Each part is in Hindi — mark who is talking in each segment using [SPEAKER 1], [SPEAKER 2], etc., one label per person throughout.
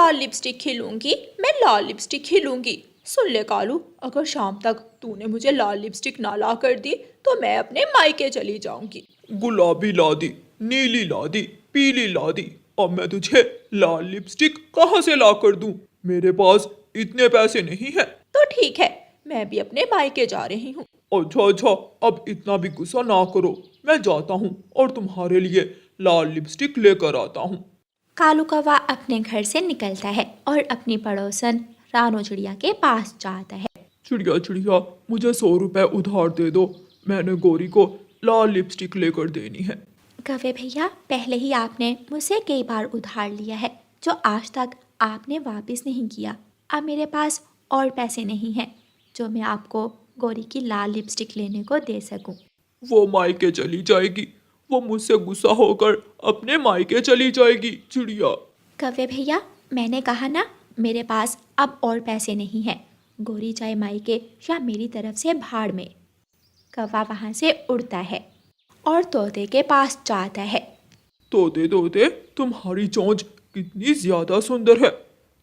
[SPEAKER 1] लाल लिपस्टिक खिलूंगी, मैं लाल लिपस्टिक खिलूंगी। सुन ले कालू, अगर शाम तक तूने मुझे लाल लिपस्टिक ना ला कर दी तो मैं अपने मायके चली जाऊंगी।
[SPEAKER 2] गुलाबी ला दी, नीली ला दी, पीली ला दी, अब मैं तुझे लाल लिपस्टिक कहाँ से ला कर दूं? मेरे पास इतने पैसे नहीं है।
[SPEAKER 1] तो ठीक है, मैं भी अपने मायके जा रही हूँ।
[SPEAKER 2] अच्छा अच्छा, अब इतना भी गुस्सा ना करो, मैं जाता हूँ और तुम्हारे लिए लाल लिपस्टिक लेकर आता हूँ।
[SPEAKER 3] कालू कौवा अपने घर से निकलता है और अपनी पड़ोसन रानो चिड़िया के पास जाता है।
[SPEAKER 2] चिड़िया चिड़िया, मुझे 100 रुपए उधार दे दो, मैंने गोरी को लाल लिपस्टिक लेकर देनी है।
[SPEAKER 3] कौवे भैया, पहले ही आपने मुझसे कई बार उधार लिया है जो आज तक आपने वापस नहीं किया। अब मेरे पास और पैसे नहीं हैं जो मैं आपको गोरी की लाल लिपस्टिक लेने को दे सकूं।
[SPEAKER 2] वो मायके चली जाएगी, वो मुझसे गुस्सा होकर अपने मायके चली जाएगी। चिड़िया
[SPEAKER 3] कौवे भैया, मैंने कहा ना, मेरे पास अब और पैसे नहीं हैं। गोरी चाहे मायके या मेरी तरफ से भाड़ में। कौवा वहाँ से उड़ता है और तोते के पास जाता है।
[SPEAKER 2] तोते तोते, तुम्हारी चोंच कितनी ज्यादा सुंदर है।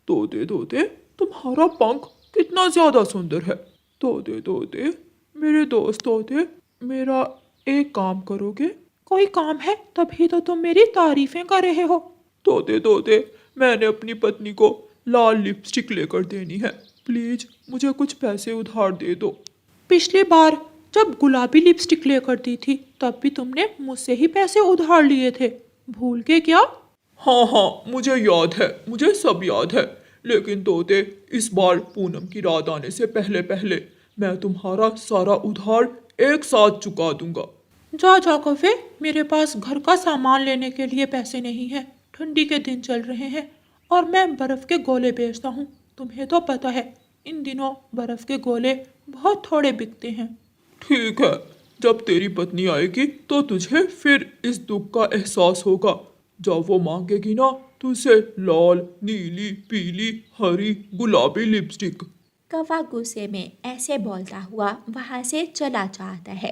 [SPEAKER 2] तोते तोते, तुम्हारा पंख कितना ज्यादा सुंदर है। तोते तोते, मेरे दोस्त तोते, मेरा एक काम करोगे?
[SPEAKER 1] कोई काम है तभी तो तुम मेरी तारीफें कर रहे हो।
[SPEAKER 2] तोते तोते, मैंने अपनी पत्नी को लाल लिपस्टिक लेकर देनी है, प्लीज मुझे कुछ पैसे उधार दे दो।
[SPEAKER 1] पिछली बार जब गुलाबी लिपस्टिक लेकर दी थी तब भी तुमने मुझसे ही पैसे उधार लिए थे, भूल के क्या?
[SPEAKER 2] हाँ हाँ, मुझे याद है, मुझे सब याद है। लेकिन तोते, इस बार पूनम की रात आने से पहले पहले मैं तुम्हारा सारा उधार एक साथ चुका दूंगा।
[SPEAKER 1] जा जा कौवे, मेरे पास घर का सामान लेने के लिए पैसे नहीं है। ठंडी के दिन चल रहे हैं और मैं बर्फ के गोले बेचता हूँ। तुम्हें तो पता है, इन दिनों बर्फ के गोले बहुत थोड़े बिकते हैं।
[SPEAKER 2] ठीक है, जब तेरी पत्नी आएगी तो तुझे फिर इस दुख का एहसास होगा। जब वो मांगेगी ना तुझसे लाल, नीली, पीली, हरी, गुलाबी लिपस्टिक।
[SPEAKER 3] कौवा गुस्से में ऐसे बोलता हुआ वहाँ से चला जाता है।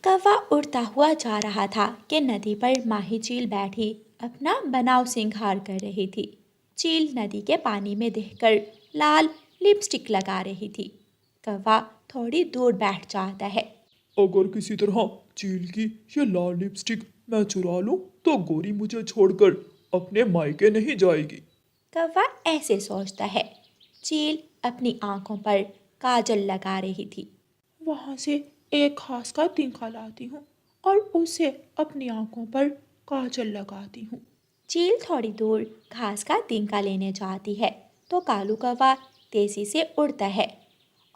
[SPEAKER 3] कौवा उड़ता हुआ जा रहा था कि नदी पर माही चील बैठी अपना बनाव सिंगार कर रही थी। चील नदी के पानी में देखकर लाल लिपस्टिक लगा रही थी। कौवा थोड़ी दूर बैठ जाता है।
[SPEAKER 2] अगर किसी तरह चील की ये लाल लिपस्टिक मैं चुरा लूं तो गोरी मुझे छोड़कर अपने मायके नहीं जाएगी।
[SPEAKER 3] कौवा ऐसे सोचता है। चील अपनी आंखों पर काजल लगा रही थी।
[SPEAKER 1] वहाँ से एक घास का तिनका लाती हूँ और उसे अपनी आंखों पर काजल लगाती हूँ।
[SPEAKER 3] चील थोड़ी दूर घास का तिनका लेने जाती है तो कालू कौवा तेजी से उड़ता है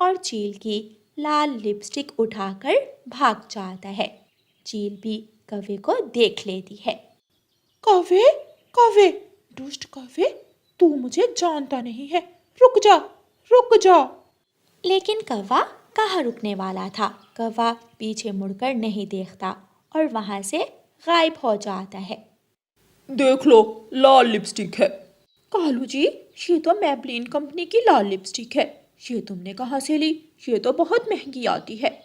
[SPEAKER 3] और चील की लाल लिपस्टिक उठाकर भाग जाता है। चील भी कौवे को देख लेती है।
[SPEAKER 1] कौवे, कौवे, दुष्ट कौवे, तू मुझे जानता नहीं है, रुक जा, रुक जा।
[SPEAKER 3] लेकिन कौवा कहाँ रुकने वाला था। कौवा पीछे मुड़कर नहीं देखता और वहाँ से गायब हो जाता है।
[SPEAKER 2] देख लो, लाल लिपस्टिक है।
[SPEAKER 1] कालू जी, ये तो मैबलिन कंपनी की लाल लिपस्टिक है। ये तुमने कहाँ से ली? ये तो बहुत महंगी आती है।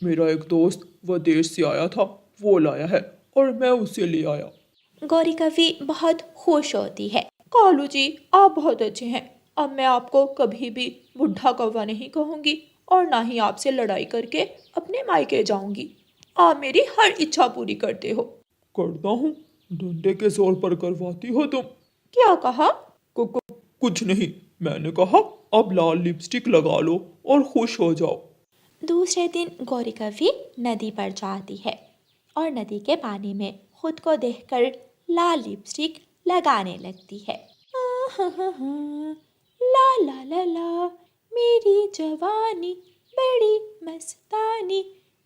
[SPEAKER 2] मेरा एक दोस्त विदेश से आया था, वो लाया है और मैं उसे ले आया।
[SPEAKER 3] गौरी कौवी बहुत खुश होती है।
[SPEAKER 1] कालू जी, आप बहुत अच्छे हैं। अब मैं आपको कभी भी बुढ़ा कौवा नहीं कहूँगी और ना ही आपसे लड़ाई करके अपने मायके जाऊंगी। आप मेरी हर इच्छा पूरी करते हो।
[SPEAKER 2] करता हूँ, डंडे के जोर पर करवाती हो तुम।
[SPEAKER 1] क्या कहा?
[SPEAKER 2] कुछ नहीं, मैंने कहा अब लाल लिपस्टिक लगा लो और खुश हो जाओ।
[SPEAKER 3] दूसरे दिन गौरी कौवी नदी पर जाती है और नदी के पानी में खुद को देखकर लाल लिपस्टिक लगाने लगती है।
[SPEAKER 1] ला ला ला ला, मेरी जवानी बड़ी मस्तानी,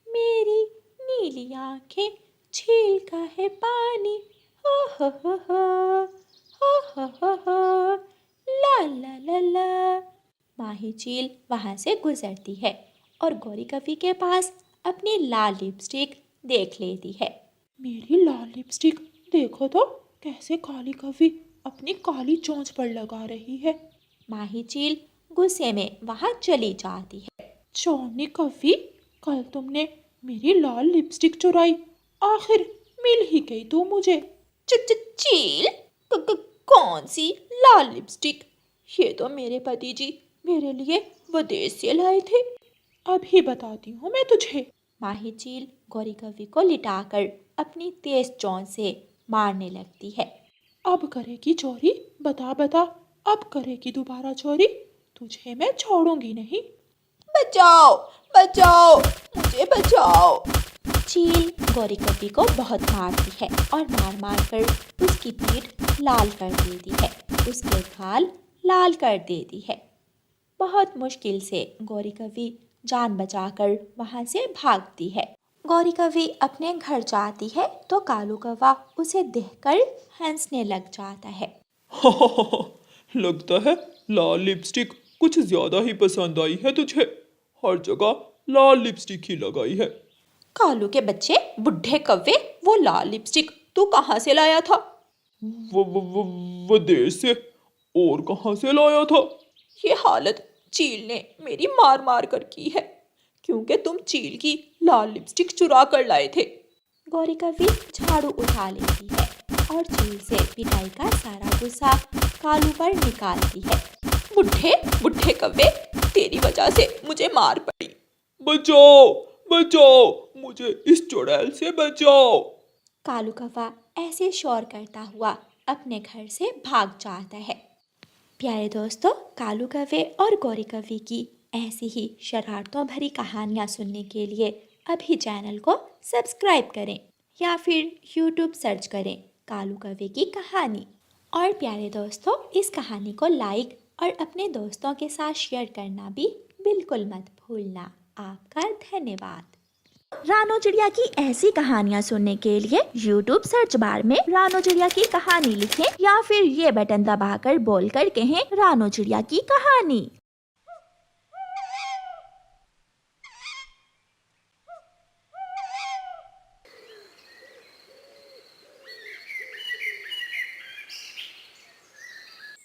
[SPEAKER 1] मेरी नीली आंखें झील का है पानी, हो हो हो हो हो हो हो हो, ला ला ला ला।
[SPEAKER 3] माही चील वहाँ से गुजरती है और गौरी कौवी के पास अपनी लाल लिपस्टिक देख लेती है।
[SPEAKER 1] मेरी लाल लिपस्टिक देखो तो कैसे काली कौवी अपनी काली चोंच पर लगा रही है।
[SPEAKER 3] माही चील गुस्से में वहाँ चली जाती है।
[SPEAKER 1] चौनी कौवी, कल तुमने मेरी लाल लिपस्टिक चुराई, आखिर मिल ही गई तू मुझे।
[SPEAKER 3] चील,
[SPEAKER 1] कौन सी लाल लिपस्टिक? ये तो मेरे पति जी मेरे लिए विदेश से लाए थे। अभी बताती हूँ मैं तुझे।
[SPEAKER 3] माही चील गौरी कव्वी को लिटाकर अपनी तेज चोंच से मारने लगती है।
[SPEAKER 1] अब करेगी चोरी? बता बता, अब करेगी दोबारा चोरी? तुझे मैं छोड़ूंगी नहीं। बचाओ बचाओ, मुझे बचाओ।
[SPEAKER 3] चील गौरी कव्वी को बहुत मारती है और मार मार कर उसकी पीठ लाल कर देती है, उसके गाल लाल कर देती है। बहुत मुश्किल से गौरी कव्वी जान बचाकर वहाँ से भागती है। गौरी कव्वी अपने घर जाती है तो कालू कौवा उसे देखकर हंसने लग जाता है।
[SPEAKER 2] लगता है लाल लिपस्टिक कुछ ज्यादा ही पसंद आई है तुझे। हर जगह लाल लिपस्टिक ही लगाई है।
[SPEAKER 1] कालू के बच्चे, बुढ़े कव्वे, वो लाल लिपस्टिक तू कहाँ से लाया था?
[SPEAKER 2] विदेश से। और कहाँ से लाया था?
[SPEAKER 1] ये हालत चील ने मेरी मार मार कर की है, क्योंकि तुम चील की लाल लिपस्टिक चुरा कर लाए थे।
[SPEAKER 3] गौरी कव्वी झाड़ू उठा लेती है और चील से पिटाई का सारा गुस्सा कालू पर निकालती है।
[SPEAKER 1] बुढ़े बुढ़े कव्वे, तेरी वजह से मुझे मार पड़ी।
[SPEAKER 2] बचाओ बचाओ, मुझे इस चुड़ैल से बचाओ।
[SPEAKER 3] कालू कौवा ऐसे शोर करता हुआ अपने घर से भाग जाता है। प्यारे दोस्तों, कालू कौवे और गौरी कव्वी की ऐसी ही शरारतों भरी कहानियाँ सुनने के लिए अभी चैनल को सब्सक्राइब करें या फिर यूट्यूब सर्च करें कालू कौवे की कहानी। और प्यारे दोस्तों, इस कहानी को लाइक और अपने दोस्तों के साथ शेयर करना भी बिल्कुल मत भूलना। आपका धन्यवाद। रानो चिड़िया की ऐसी कहानियाँ सुनने के लिए YouTube सर्च बार में रानो चिड़िया की कहानी लिखें या फिर ये बटन दबाकर बोलकर कहें रानो चिड़िया की कहानी।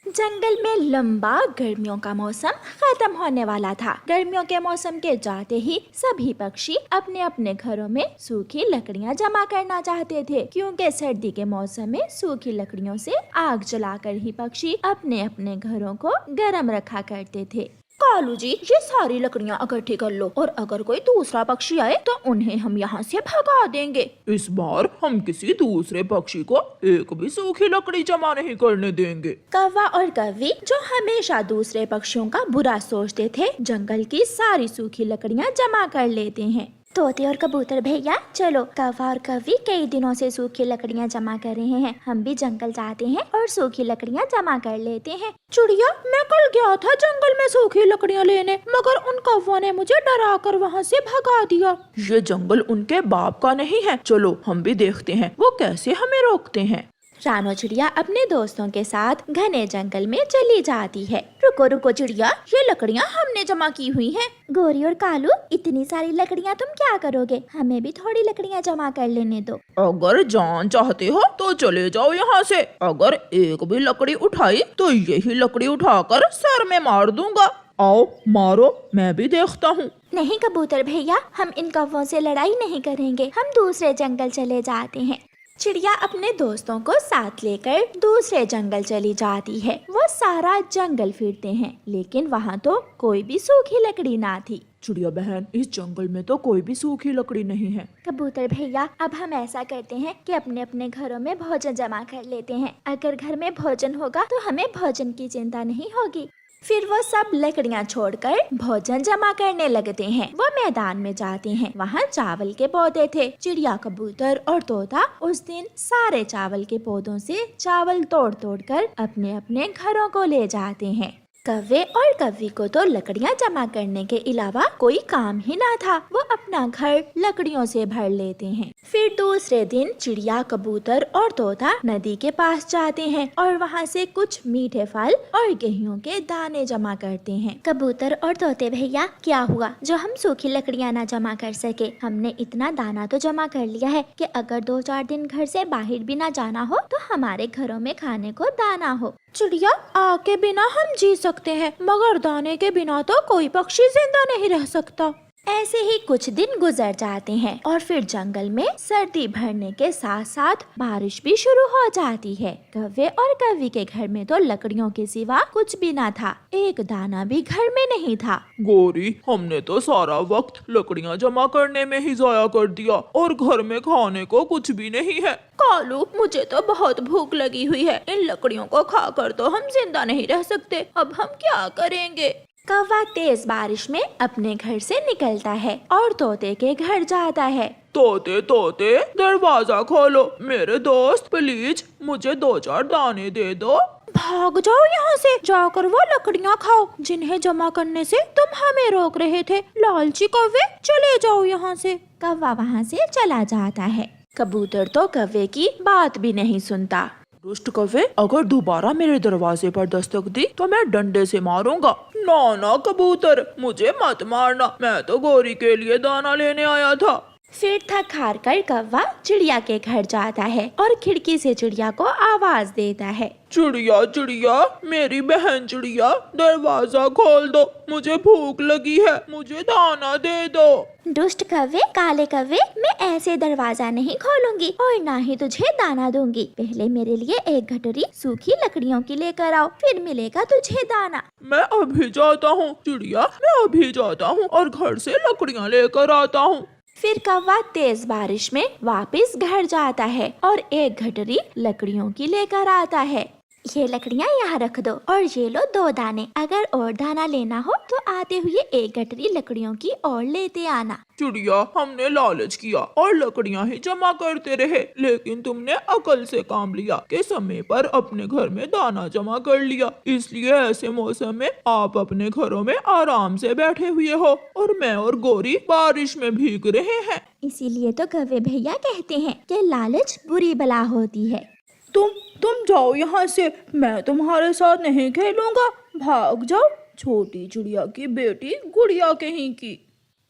[SPEAKER 3] जंगल में लंबा गर्मियों का मौसम खत्म होने वाला था। गर्मियों के मौसम के जाते ही सभी पक्षी अपने अपने घरों में सूखी लकड़ियां जमा करना चाहते थे, क्योंकि सर्दी के मौसम में सूखी लकड़ियों से आग जलाकर ही पक्षी अपने अपने घरों को गर्म रखा करते थे। कालू जी, ये सारी लकड़ियाँ इकट्ठी कर लो और अगर कोई दूसरा पक्षी आए तो उन्हें हम यहाँ से भगा देंगे।
[SPEAKER 2] इस बार हम किसी दूसरे पक्षी को एक भी सूखी लकड़ी जमा नहीं करने देंगे।
[SPEAKER 3] कौवा और कव्वी, जो हमेशा दूसरे पक्षियों का बुरा सोचते थे, जंगल की सारी सूखी लकड़ियाँ जमा कर लेते हैं। तोते और कबूतर भैया, चलो, कौवा और कव्वी कई दिनों से सूखी लकड़ियाँ जमा कर रहे हैं, हम भी जंगल जाते हैं और सूखी लकड़ियाँ जमा कर लेते हैं।
[SPEAKER 1] चिड़िया, मैं कल गया था जंगल में सूखी लकड़ियाँ लेने, मगर उन कौवों ने मुझे डरा कर वहाँ से भगा दिया।
[SPEAKER 2] ये जंगल उनके बाप का नहीं है, चलो हम भी देखते हैं वो कैसे हमें रोकते हैं।
[SPEAKER 3] रानो चिड़िया अपने दोस्तों के साथ घने जंगल में चली जाती है। रुको रुको चिड़िया, ये लकड़ियाँ हमने जमा की हुई हैं। गोरी और कालू, इतनी सारी लकड़ियाँ तुम क्या करोगे? हमें भी थोड़ी लकड़ियाँ जमा कर लेने दो।
[SPEAKER 2] अगर जान चाहते हो तो चले जाओ यहाँ से। अगर एक भी लकड़ी उठाई तो यही लकड़ी उठाकर सर में मार दूंगा। आओ मारो, मैं भी देखता हूँ।
[SPEAKER 3] नहीं कबूतर भैया, हम इन कौवों से लड़ाई नहीं करेंगे, हम दूसरे जंगल चले जाते हैं। चिड़िया अपने दोस्तों को साथ लेकर दूसरे जंगल चली जाती है। वो सारा जंगल फिरते हैं, लेकिन वहाँ तो कोई भी सूखी लकड़ी ना थी।
[SPEAKER 2] चिड़िया बहन, इस जंगल में तो कोई भी सूखी लकड़ी नहीं है।
[SPEAKER 3] कबूतर भैया, अब हम ऐसा करते हैं कि अपने अपने घरों में भोजन जमा कर लेते हैं। अगर घर में भोजन होगा तो हमें भोजन की चिंता नहीं होगी। फिर वो सब लकड़ियाँ छोड़कर भोजन जमा करने लगते हैं। वो मैदान में जाते हैं, वहाँ चावल के पौधे थे। चिड़िया, कबूतर और तोता उस दिन सारे चावल के पौधों से चावल तोड़ तोड़ कर अपने अपने घरों को ले जाते हैं। कौवे और कव्वी को तो लकड़ियाँ जमा करने के अलावा कोई काम ही ना था। वो अपना घर लकड़ियों से भर लेते हैं। फिर दूसरे दिन चिड़िया, कबूतर और तोता नदी के पास जाते हैं और वहाँ से कुछ मीठे फल और गेहूं के दाने जमा करते हैं। कबूतर और तोते भैया, क्या हुआ जो हम सूखी लकड़ियाँ ना जमा कर सके? हमने इतना दाना तो जमा कर लिया है कि अगर 2-4 दिन घर से बाहर भी ना जाना हो तो हमारे घरों में खाने को दाना हो।
[SPEAKER 1] चिड़िया, आग के बिना हम जी सकते हैं, मगर दाने के बिना तो कोई पक्षी जिंदा नहीं रह सकता।
[SPEAKER 3] ऐसे ही कुछ दिन गुजर जाते हैं और फिर जंगल में सर्दी बढ़ने के साथ साथ बारिश भी शुरू हो जाती है। कव्वे और कव्वी के घर में तो लकड़ियों के सिवा कुछ भी ना था, एक दाना भी घर में नहीं था।
[SPEAKER 2] गौरी, हमने तो सारा वक्त लकड़ियाँ जमा करने में ही जाया कर दिया और घर में खाने को कुछ भी नहीं है।
[SPEAKER 1] कालू, मुझे तो बहुत भूख लगी हुई है। इन लकड़ियों को खाकर तो हम जिंदा नहीं रह सकते। अब हम क्या करेंगे?
[SPEAKER 3] कौवा तेज बारिश में अपने घर से निकलता है और तोते के घर जाता है।
[SPEAKER 2] तोते तोते दरवाजा खोलो, मेरे दोस्त प्लीज मुझे 2-4 दाने दे दो।
[SPEAKER 1] भाग जाओ यहाँ से, जाकर वो लकड़ियाँ खाओ जिन्हें जमा करने से तुम हमें रोक रहे थे। लालची कौवे, चले जाओ यहाँ से।
[SPEAKER 3] कौवा वहाँ से चला जाता है। कबूतर तो कौवे की बात भी नहीं सुनता।
[SPEAKER 2] दुष्ट कौवे, अगर दोबारा मेरे दरवाजे पर दस्तक दी तो मैं डंडे से मारूंगा। ना ना कबूतर, मुझे मत मारना, मैं तो गौरी के लिए दाना लेने आया था।
[SPEAKER 3] फिर थक हार कर कौवा चिड़िया के घर जाता है और खिड़की से चिड़िया को आवाज देता है।
[SPEAKER 2] चिड़िया चिड़िया, मेरी बहन चिड़िया, दरवाजा खोल दो, मुझे भूख लगी है, मुझे दाना दे दो।
[SPEAKER 3] दुष्ट कौवे, काले कौवे, मैं ऐसे दरवाजा नहीं खोलूंगी और ना ही तुझे दाना दूंगी। पहले मेरे लिए एक गठरी सूखी लकड़ियों की लेकर आओ, फिर मिलेगा तुझे दाना।
[SPEAKER 2] मैं अभी जाता हूँ चिड़िया, मैं अभी जाता हूँ और घर से लकड़ियाँ लेकर आता हूँ।
[SPEAKER 3] फिर कौवा तेज बारिश में वापस घर जाता है और एक गठरी लकड़ियों की लेकर आता है। ये लकड़ियाँ यहाँ रख दो और ये लो 2 दाने। अगर और दाना लेना हो तो आते हुए एक गठरी लकड़ियों की और लेते आना।
[SPEAKER 2] चिड़िया, हमने लालच किया और लकड़ियाँ ही जमा करते रहे, लेकिन तुमने अकल से काम लिया कि समय पर अपने घर में दाना जमा कर लिया। इसलिए ऐसे मौसम में आप अपने घरों में आराम से बैठे हुए हो और मैं और गौरी बारिश में भीग रहे हैं।
[SPEAKER 3] इसीलिए तो कौवे भैया कहते हैं कि लालच बुरी बला होती है।
[SPEAKER 1] तुम जाओ यहाँ से, मैं तुम्हारे साथ नहीं खेलूंगा। भाग जाओ, छोटी चिड़िया की बेटी गुड़िया कहीं की।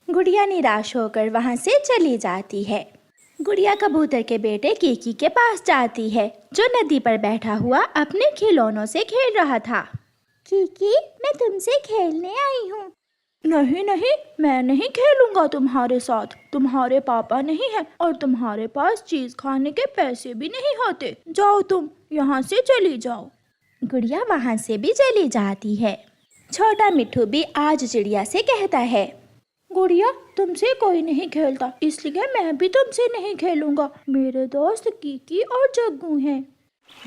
[SPEAKER 3] गुड़िया निराश होकर वहाँ से चली जाती है। गुड़िया कबूतर के बेटे कीकी के पास जाती है, जो नदी पर बैठा हुआ अपने खिलौनों से खेल रहा था। कीकी, मैं तुमसे खेलने आई हूँ।
[SPEAKER 1] नहीं नहीं, मैं नहीं खेलूंगा तुम्हारे साथ। तुम्हारे पापा नहीं है और तुम्हारे पास चीज खाने के पैसे भी नहीं होते। जाओ, तुम यहाँ से चली जाओ।
[SPEAKER 3] गुड़िया वहाँ से भी चली जाती है। छोटा मिट्ठू भी आज चिड़िया से कहता है,
[SPEAKER 1] गुड़िया, तुमसे कोई नहीं खेलता, इसलिए मैं भी तुमसे नहीं खेलूंगा। मेरे दोस्त कीकी और जग्गू हैं।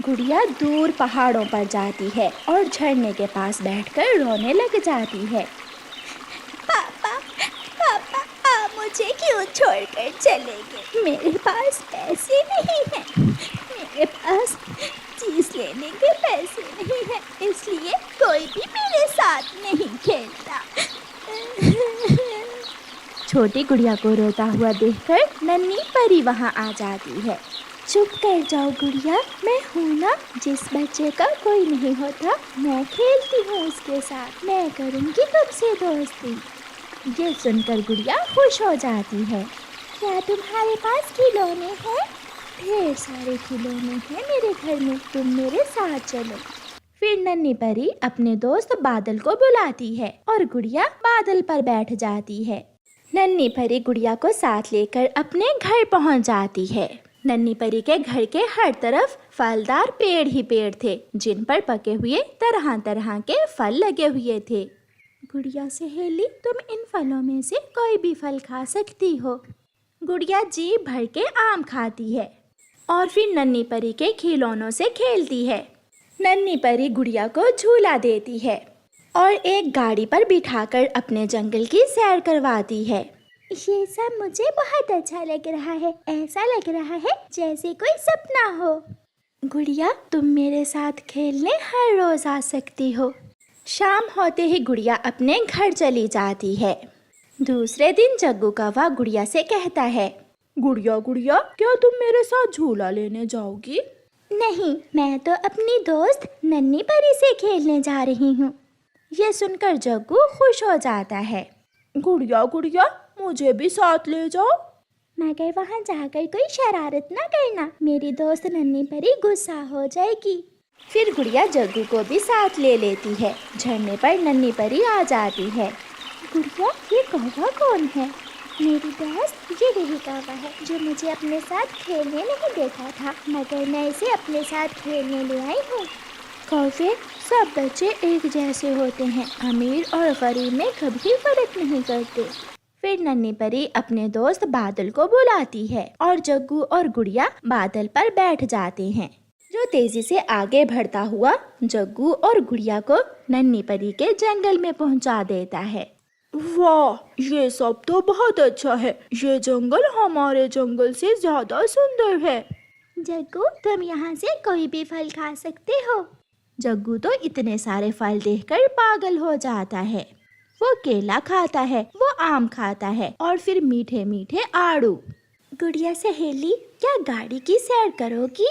[SPEAKER 3] गुड़िया दूर पहाड़ों पर जाती है और झरने के पास बैठकर रोने लग जाती है।
[SPEAKER 4] आप मुझे क्यों छोड़कर चले गए? मेरे पास पैसे नहीं हैं, मेरे पास चीज लेने के पैसे नहीं हैं, इसलिए कोई भी मेरे साथ नहीं खेलता।
[SPEAKER 3] छोटी गुड़िया को रोता हुआ देखकर नन्ही परी वहाँ आ जाती है।
[SPEAKER 4] चुप कर जाओ गुड़िया, मैं हूँ ना। जिस बच्चे का कोई नहीं होता, मैं खेलती हूँ उसके साथ। मैं करूँगी तुमसे दोस्ती।
[SPEAKER 3] ये सुनकर गुड़िया खुश हो जाती है।
[SPEAKER 4] क्या तुम्हारे पास खिलौने हैं? ढेर सारे खिलौने हैं मेरे घर में, तुम मेरे साथ चलो।
[SPEAKER 3] फिर नन्ही परी अपने दोस्त बादल को बुलाती है और गुड़िया बादल पर बैठ जाती है। नन्ही परी गुड़िया को साथ लेकर अपने घर पहुंच जाती है। नन्ही परी के घर के हर तरफ फलदार पेड़ ही पेड़ थे, जिन पर पके हुए तरह तरह के फल लगे हुए थे।
[SPEAKER 4] गुड़िया सहेली, तुम इन फलों में से कोई भी फल खा सकती हो।
[SPEAKER 3] गुड़िया जी भर के आम खाती है और फिर नन्ही परी के खिलौनों से खेलती है। नन्ही परी गुड़िया को झूला देती है और एक गाड़ी पर बिठाकर अपने जंगल की सैर करवाती है।
[SPEAKER 4] ये सब मुझे बहुत अच्छा लग रहा है, ऐसा लग रहा है जैसे कोई सपना हो।
[SPEAKER 3] गुड़िया, तुम मेरे साथ खेलने हर रोज आ सकती हो। शाम होते ही गुड़िया अपने घर चली जाती है। दूसरे दिन जग्गू कौवा गुड़िया से कहता है,
[SPEAKER 1] गुड़िया गुड़िया, क्या तुम मेरे साथ झूला लेने जाओगी?
[SPEAKER 4] नहीं, मैं तो अपनी दोस्त नन्ही परी से खेलने जा रही हूँ।
[SPEAKER 3] ये सुनकर जग्गू खुश हो जाता है।
[SPEAKER 1] गुड़िया गुड़िया, मुझे भी साथ ले जाओ।
[SPEAKER 4] मगर वहाँ जाकर कोई शरारत ना करना, मेरी दोस्त नन्ही परी गुस्सा हो जाएगी।
[SPEAKER 3] फिर गुड़िया जग्गू को भी साथ ले लेती है। झरने पर नन्ही परी आ जाती है।
[SPEAKER 4] गुड़िया, ये कौवा कौन है? मेरी दोस्त, ये वही कौवा है जो मुझे अपने साथ खेलने नहीं देता था, मगर मैं इसे अपने साथ खेलने ले आई हूँ। कौवे, सब बच्चे एक जैसे होते हैं, अमीर और गरीब में कभी फर्क नहीं करते। फिर नन्ही परी अपने दोस्त बादल को बुलाती है और जग्गू और गुड़िया बादल पर बैठ जाते हैं, जो तेजी से आगे बढ़ता हुआ जग्गू और गुड़िया को नन्ही परी के जंगल में पहुंचा देता है।
[SPEAKER 1] वाह, ये सब तो बहुत अच्छा है। ये जंगल हमारे जंगल से ज्यादा सुंदर है।
[SPEAKER 4] जग्गू, तुम यहाँ से कोई भी फल खा सकते हो।
[SPEAKER 3] जग्गू तो इतने सारे फल देखकर पागल हो जाता है। वो केला खाता है, वो आम खाता है और फिर मीठे मीठे आड़ू।
[SPEAKER 4] गुड़िया सहेली, क्या गाड़ी की सैर करोगी?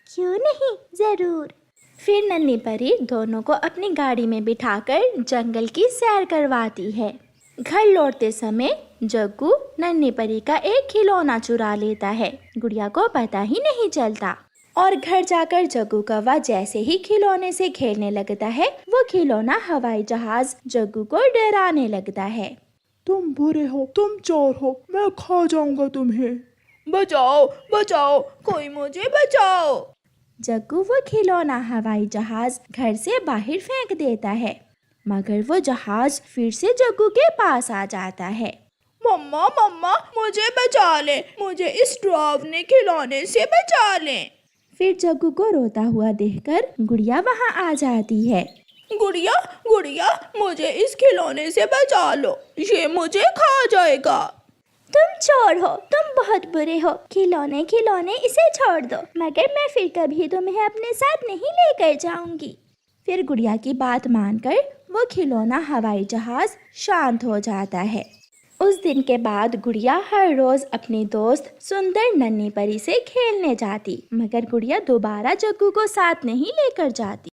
[SPEAKER 4] क्यों नहीं, जरूर।
[SPEAKER 3] फिर नन्ही परी दोनों को अपनी गाड़ी में बिठाकर जंगल की सैर करवाती है। घर लौटते समय जग्गू नन्ही परी का एक खिलौना चुरा लेता है। गुड़िया को पता ही नहीं चलता और घर जाकर जग्गू कौवा जैसे ही खिलौने से खेलने लगता है, वो खिलौना हवाई जहाज जग्गू को डराने लगता है।
[SPEAKER 2] तुम बुरे हो, तुम चोर हो, मैं खा जाऊंगा तुम्हें। बचाओ बचाओ, कोई मुझे बचाओ।
[SPEAKER 3] जग्गू वो खिलौना हवाई जहाज घर से बाहर फेंक देता है, मगर वो जहाज फिर से जग्गू के पास आ जाता है।
[SPEAKER 2] मम्मा मम्मा, मुझे बचा ले, मुझे इस डरावने खिलौने से बचा ले।
[SPEAKER 3] फिर जग्गू को रोता हुआ देखकर गुड़िया वहाँ आ जाती है।
[SPEAKER 2] गुड़िया गुड़िया, मुझे इस खिलौने से बचा लो, ये मुझे खा जाएगा।
[SPEAKER 4] तुम चोर हो, तुम बहुत बुरे हो। खिलौने खिलौने, इसे छोड़ दो, मगर मैं फिर कभी तुम्हें अपने साथ नहीं लेकर जाऊंगी।
[SPEAKER 3] फिर गुड़िया की बात मानकर वो खिलौना हवाई जहाज शांत हो जाता है। उस दिन के बाद गुड़िया हर रोज अपनी दोस्त सुंदर नन्ही परी से खेलने जाती, मगर गुड़िया दोबारा जग्गू को साथ नहीं लेकर जाती।